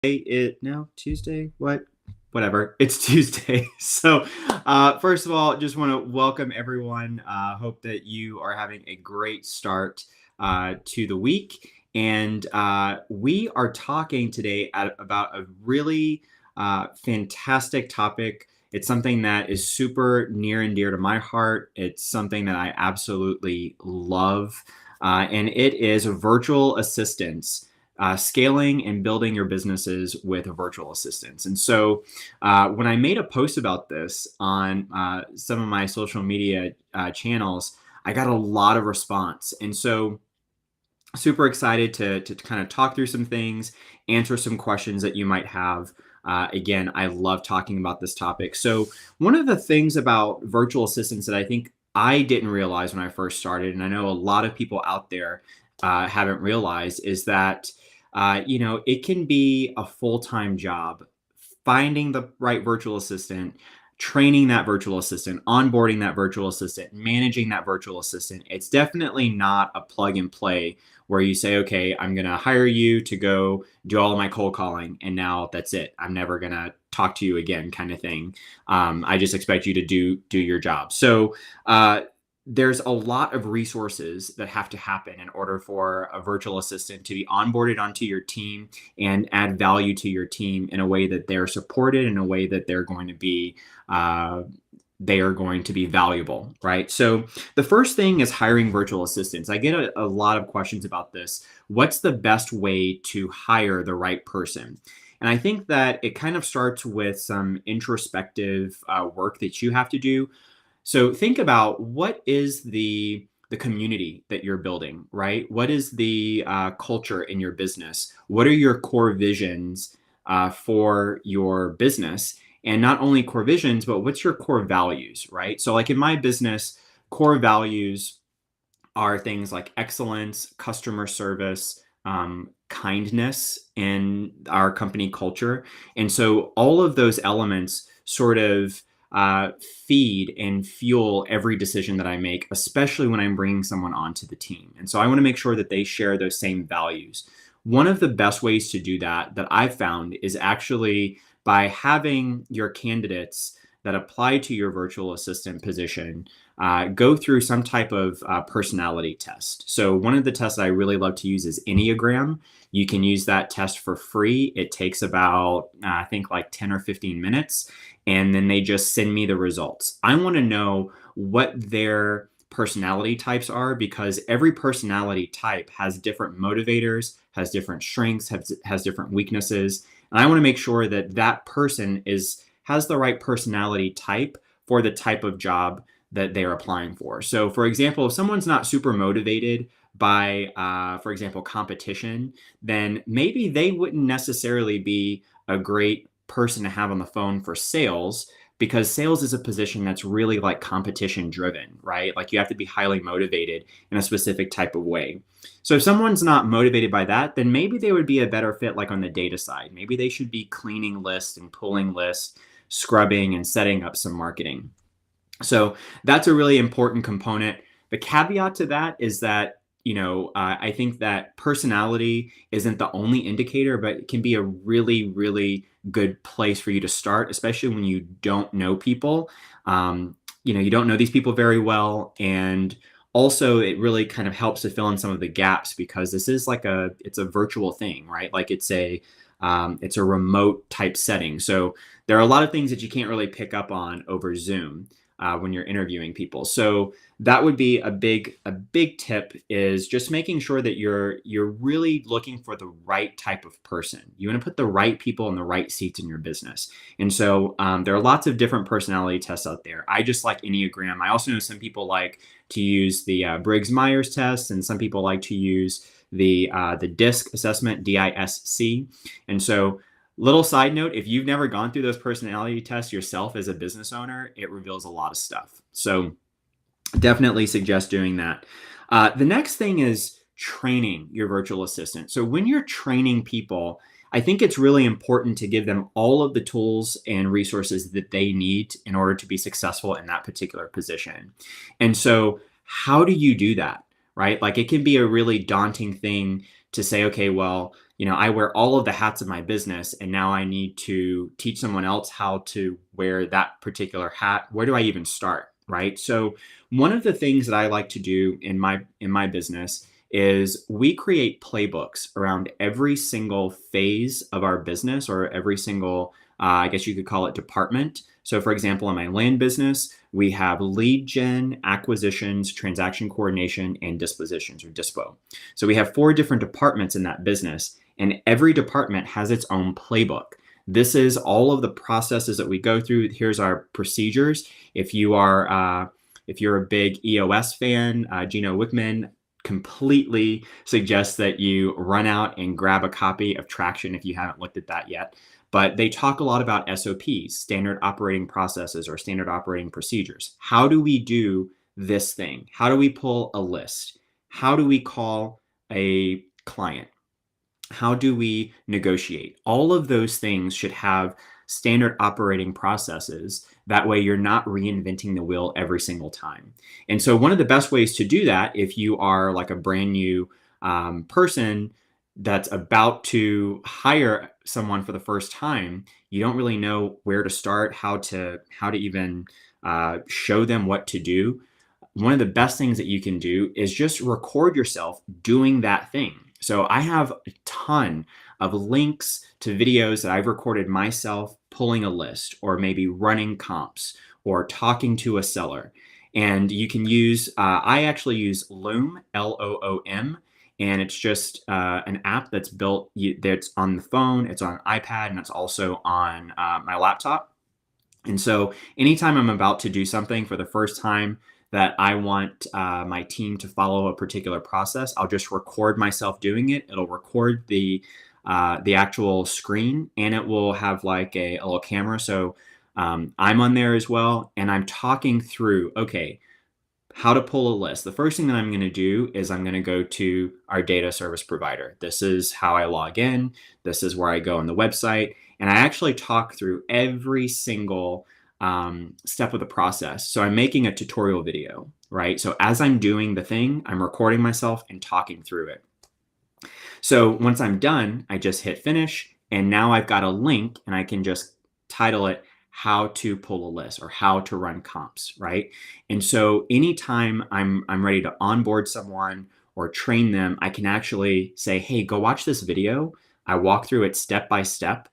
Tuesday? What? Whatever. It's Tuesday. So, first of all, just want to welcome everyone. Hope that you are having a great start to the week. And we are talking today about a really fantastic topic. It's something that is super near and dear to my heart. It's something that I absolutely love. And it is virtual assistants, scaling and building your businesses with virtual assistants. And so when I made a post about this on some of my social media channels, I got a lot of response. And so super excited to kind of talk through some things, answer some questions that you might have. Again, I love talking about this topic. So one of the things about virtual assistants that I think I didn't realize when I first started, and I know a lot of people out there haven't realized, is that it can be a full-time job. Finding the right virtual assistant, training that virtual assistant, onboarding that virtual assistant, managing that virtual assistant. It's definitely not a plug and play where you say, okay, I'm going to hire you to go do all of my cold calling, and now that's it. I'm never going to talk to you again, kind of thing. I just expect you to do your job. So there's a lot of resources that have to happen in order for a virtual assistant to be onboarded onto your team and add value to your team in a way that they're supported, in a way that they are going to be valuable, right? So the first thing is hiring virtual assistants. I get a lot of questions about this. What's the best way to hire the right person? And I think that it kind of starts with some introspective work that you have to do. So think about, what is the community that you're building, right? What is the culture in your business? What are your core visions for your business? And not only core visions, but what's your core values, right? So like in my business, core values are things like excellence, customer service, kindness in our company culture. And so all of those elements sort of feed and fuel every decision that I make, especially when I'm bringing someone onto the team. And so I want to make sure that they share those same values. One of the best ways to do that I've found is actually by having your candidates that apply to your virtual assistant position go through some type of personality test. So one of the tests that I really love to use is Enneagram. You can use that test for free. It takes about, I think, like 10 or 15 minutes. And then they just send me the results. I want to know what their personality types are, because every personality type has different motivators, has different strengths, has different weaknesses. And I want to make sure that that person has the right personality type for the type of job that they're applying for. So for example, if someone's not super motivated by, for example, competition, then maybe they wouldn't necessarily be a great person to have on the phone for sales, because sales is a position that's really like competition driven, right? Like you have to be highly motivated in a specific type of way. So if someone's not motivated by that, then maybe they would be a better fit like on the data side. Maybe they should be cleaning lists and pulling lists, scrubbing and setting up some marketing. So that's a really important component. The caveat to that is that, I think that personality isn't the only indicator, but it can be a really, really good place for you to start, especially when you don't know people. You don't know these people very well. And also it really kind of helps to fill in some of the gaps, because this is like it's a virtual thing, right? Like it's a remote type setting. So there are a lot of things that you can't really pick up on over Zoom when you're interviewing people. So that would be a big tip, is just making sure that you're really looking for the right type of person. You want to put the right people in the right seats in your business. And so there are lots of different personality tests out there. I just like Enneagram. I also know some people like to use the Briggs-Myers test, and some people like to use the DISC assessment, DISC. And so, little side note, if you've never gone through those personality tests yourself as a business owner, it reveals a lot of stuff. So definitely suggest doing that. The next thing is training your virtual assistant. So when you're training people, I think it's really important to give them all of the tools and resources that they need in order to be successful in that particular position. And so how do you do that, right? Like it can be a really daunting thing to say, okay, well, I wear all of the hats of my business, and now I need to teach someone else how to wear that particular hat. Where do I even start? Right. So one of the things that I like to do in my business is we create playbooks around every single phase of our business, or every single, I guess you could call it, department. So for example, in my land business, we have lead gen, acquisitions, transaction coordination, and dispositions, or dispo. So we have 4 different departments in that business, and every department has its own playbook. This is all of the processes that we go through. Here's our procedures. If you're a big EOS fan, Gino Wickman completely suggests that you run out and grab a copy of Traction if you haven't looked at that yet. But they talk a lot about SOPs, standard operating processes, or standard operating procedures. How do we do this thing? How do we pull a list? How do we call a client? How do we negotiate? All of those things should have standard operating processes. That way, you're not reinventing the wheel every single time. And so, one of the best ways to do that, if you are like a brand new person that's about to hire someone for the first time, you don't really know where to start, how to even show them what to do. One of the best things that you can do is just record yourself doing that thing. So I have a ton of links to videos that I've recorded myself pulling a list, or maybe running comps, or talking to a seller. And you can use, I actually use Loom, Loom, and it's just an app that's built, that's on the phone, it's on an iPad, and it's also on my laptop. And so anytime I'm about to do something for the first time that I want my team to follow a particular process, I'll just record myself doing it. It'll record the actual screen, and it will have like a little camera. So I'm on there as well, and I'm talking through, okay, how to pull a list. The first thing that I'm going to do is I'm going to go to our data service provider. This is how I log in. This is where I go on the website. And I actually talk through every single step of the process. So I'm making a tutorial video, right? So as I'm doing the thing, I'm recording myself and talking through it. So once I'm done, I just hit finish. And now I've got a link, and I can just title it how to pull a list, or how to run comps, right? And so anytime I'm ready to onboard someone or train them, I can actually say, hey, go watch this video. I walk through it step by step.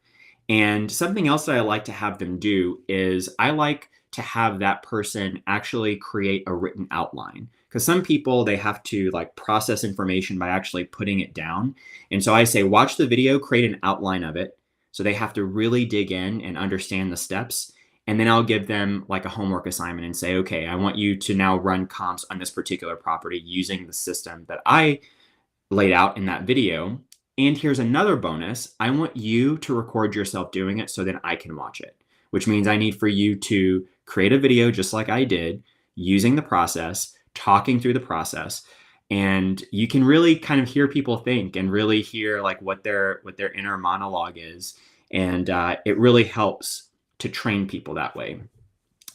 And something else that I like to have them do is I like to have that person actually create a written outline. Because some people, they have to like process information by actually putting it down. And so I say, watch the video, create an outline of it. So they have to really dig in and understand the steps. And then I'll give them like a homework assignment and say, okay, I want you to now run comps on this particular property using the system that I laid out in that video. And here's another bonus. I want you to record yourself doing it so that I can watch it, which means I need for you to create a video just like I did, using the process, talking through the process. And you can really kind of hear people think, and really hear like what their inner monologue is. And it really helps to train people that way.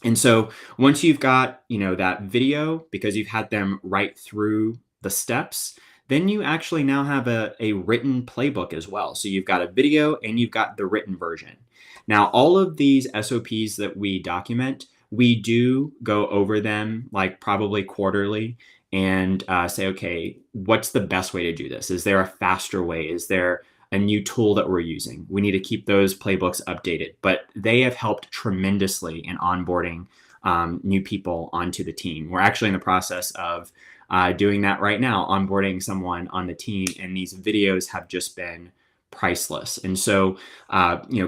And so once you've got, that video, because you've had them write through the steps, then you actually now have a written playbook as well. So you've got a video and you've got the written version. Now, all of these SOPs that we document, we do go over them like probably quarterly, and say, okay, what's the best way to do this? Is there a faster way? Is there a new tool that we're using? We need to keep those playbooks updated, but they have helped tremendously in onboarding new people onto the team. We're actually in the process of doing that right now, onboarding someone on the team, and these videos have just been priceless. And so,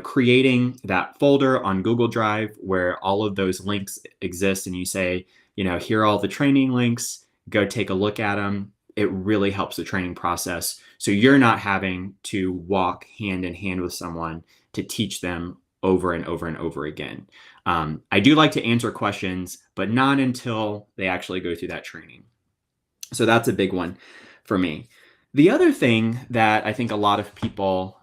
creating that folder on Google Drive where all of those links exist, and you say, here are all the training links, go take a look at them. It really helps the training process. So you're not having to walk hand in hand with someone to teach them over and over and over again. I do like to answer questions, but not until they actually go through that training. So that's a big one for me. The other thing that I think a lot of people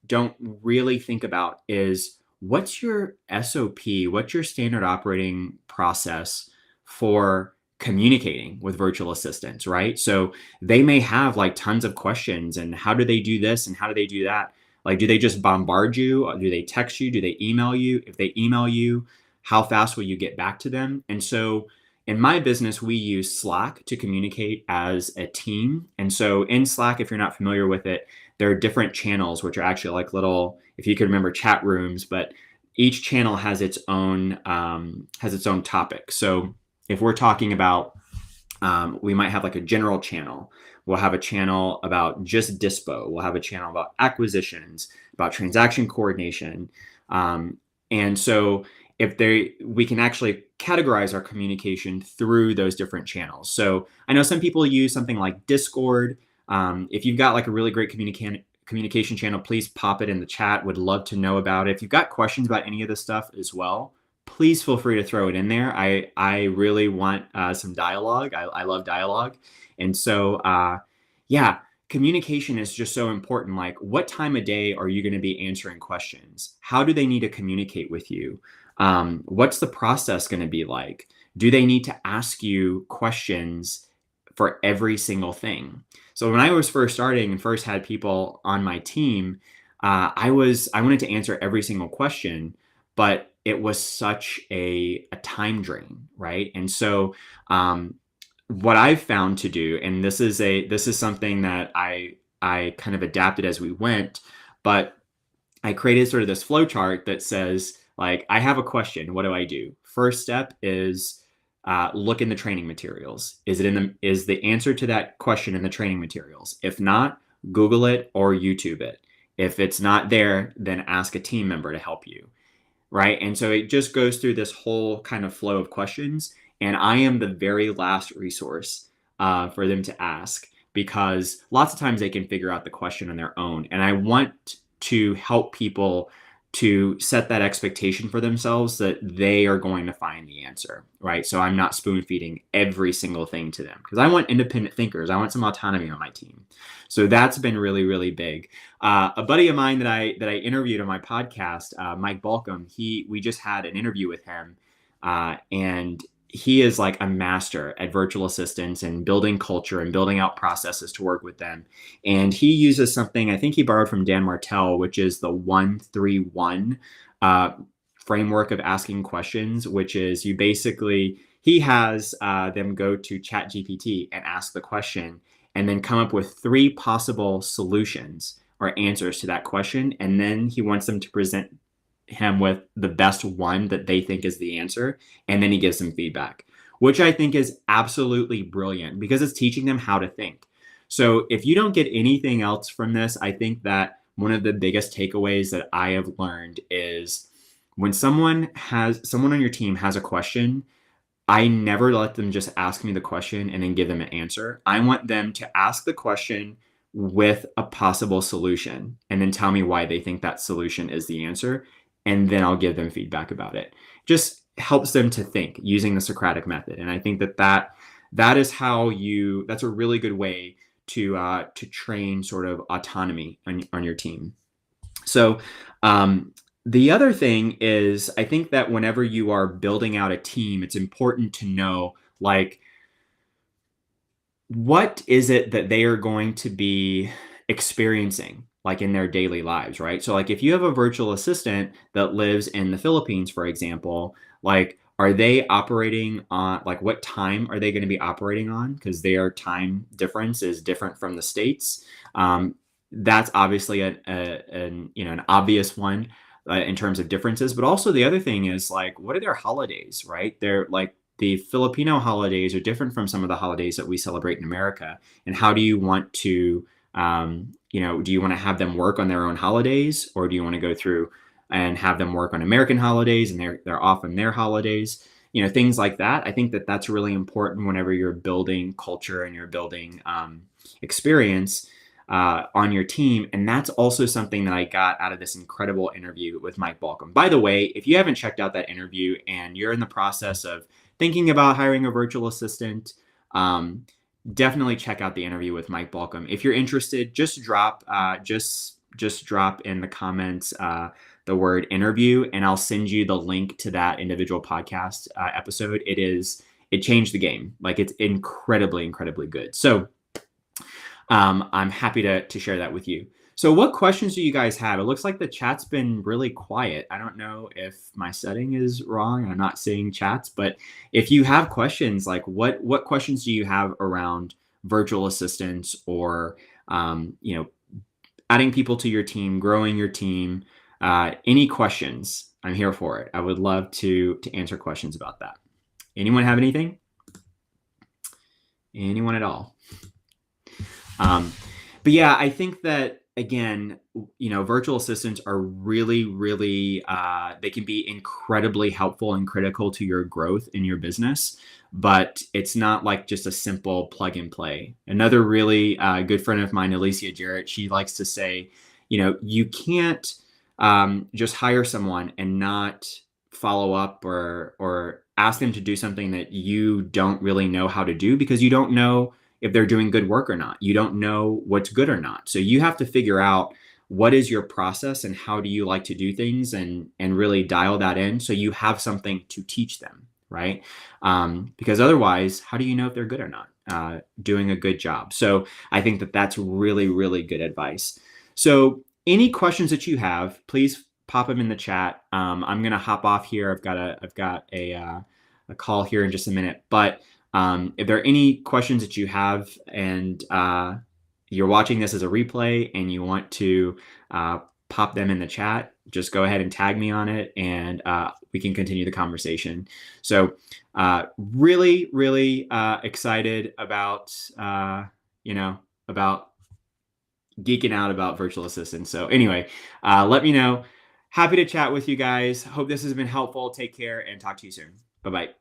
don't really think about is, what's your SOP? What's your standard operating process for communicating with virtual assistants, right? So they may have like tons of questions and how do they do this and how do they do that? Like, do they just bombard you? Or do they text you? Do they email you? If they email you, how fast will you get back to them? And so in my business, we use Slack to communicate as a team. And so in Slack, if you're not familiar with it, there are different channels, which are actually like little, if you can remember, chat rooms, but each channel has its own topic. So if we're talking about, we might have like a general channel. We'll have a channel about just dispo. We'll have a channel about acquisitions, about transaction coordination. And so we can actually categorize our communication through those different channels. So I know some people use something like Discord. If you've got like a really great communication channel, please pop it in the chat. Would love to know about it. If you've got questions about any of this stuff as well, please feel free to throw it in there. I really want some dialogue. I love dialogue. And so, yeah, communication is just so important. Like, what time of day are you going to be answering questions? How do they need to communicate with you? What's the process going to be like? Do they need to ask you questions for every single thing? So when I was first starting and first had people on my team, I wanted to answer every single question, but it was such a time drain, right? And so what I've found to do, and this is something that I kind of adapted as we went, but I created sort of this flow chart that says, like, I have a question. What do I do? First step is look in the training materials. Is the answer to that question in the training materials? If not, Google it or YouTube it. If it's not there, then ask a team member to help you. Right. And so it just goes through this whole kind of flow of questions. And I am the very last resource for them to ask, because lots of times they can figure out the question on their own. And I want to help people to set that expectation for themselves that they are going to find the answer. Right. So I'm not spoon feeding every single thing to them, because I want independent thinkers. I want some autonomy on my team. So that's been really, really big. A buddy of mine that I interviewed on my podcast, Mike Balcom, we just had an interview with him, and he is like a master at virtual assistants and building culture and building out processes to work with them. And he uses something I think he borrowed from Dan Martell, which is the 1-3-1 framework of asking questions, which is he has them go to ChatGPT and ask the question, and then come up with 3 possible solutions or answers to that question. And then he wants them to present him with the best one that they think is the answer. And then he gives them feedback, which I think is absolutely brilliant, because it's teaching them how to think. So if you don't get anything else from this, I think that one of the biggest takeaways that I have learned is when someone on your team has a question, I never let them just ask me the question and then give them an answer. I want them to ask the question with a possible solution and then tell me why they think that solution is the answer. And then I'll give them feedback about it. Just helps them to think using the Socratic method. And I think that is that's a really good way to train sort of autonomy on your team. So the other thing is, I think that whenever you are building out a team, it's important to know, like, what is it that they are going to be experiencing, like, in their daily lives, right? So, like, if you have a virtual assistant that lives in the Philippines, for example, like, are they operating on, like, what time are they going to be operating on? Because their time difference is different from the States. That's obviously an obvious one in terms of differences. But also the other thing is, like, what are their holidays, right? They're like, the Filipino holidays are different from some of the holidays that we celebrate in America. And how do you want to, do you want to have them work on their own holidays, or do you want to go through and have them work on American holidays and they're off on their holidays? Things like that. I think that that's really important whenever you're building culture and you're building experience on your team. And that's also something that I got out of this incredible interview with Mike Balcom. By the way, if you haven't checked out that interview and you're in the process of thinking about hiring a virtual assistant, definitely check out the interview with Mike Balcom. If you're interested, just drop in the comments the word interview, and I'll send you the link to that individual podcast episode. It is it changed the game. Like it's incredibly, incredibly good. So I'm happy to share that with you. So what questions do you guys have? It looks like the chat's been really quiet. I don't know if my setting is wrong. I'm not seeing chats, but if you have questions, like what questions do you have around virtual assistants or adding people to your team, growing your team? Any questions? I'm here for it. I would love to answer questions about that. Anyone have anything? Anyone at all? But yeah, I think that again, virtual assistants are really, really, they can be incredibly helpful and critical to your growth in your business, but it's not like just a simple plug and play. Another really good friend of mine, Alicia Jarrett, she likes to say, you can't just hire someone and not follow up or ask them to do something that you don't really know how to do because you don't know if they're doing good work or not. You don't know what's good or not. So you have to figure out what is your process and how do you like to do things and really dial that in so you have something to teach them, right? Because otherwise, how do you know if they're good or not doing a good job? So I think that that's really, really good advice. So any questions that you have, please pop them in the chat. I'm gonna hop off here. I've got a call here in just a minute, but if there are any questions that you have and you're watching this as a replay and you want to pop them in the chat, just go ahead and tag me on it and we can continue the conversation. So really, really excited about, about geeking out about virtual assistants. So anyway, let me know. Happy to chat with you guys. Hope this has been helpful. Take care and talk to you soon. Bye-bye.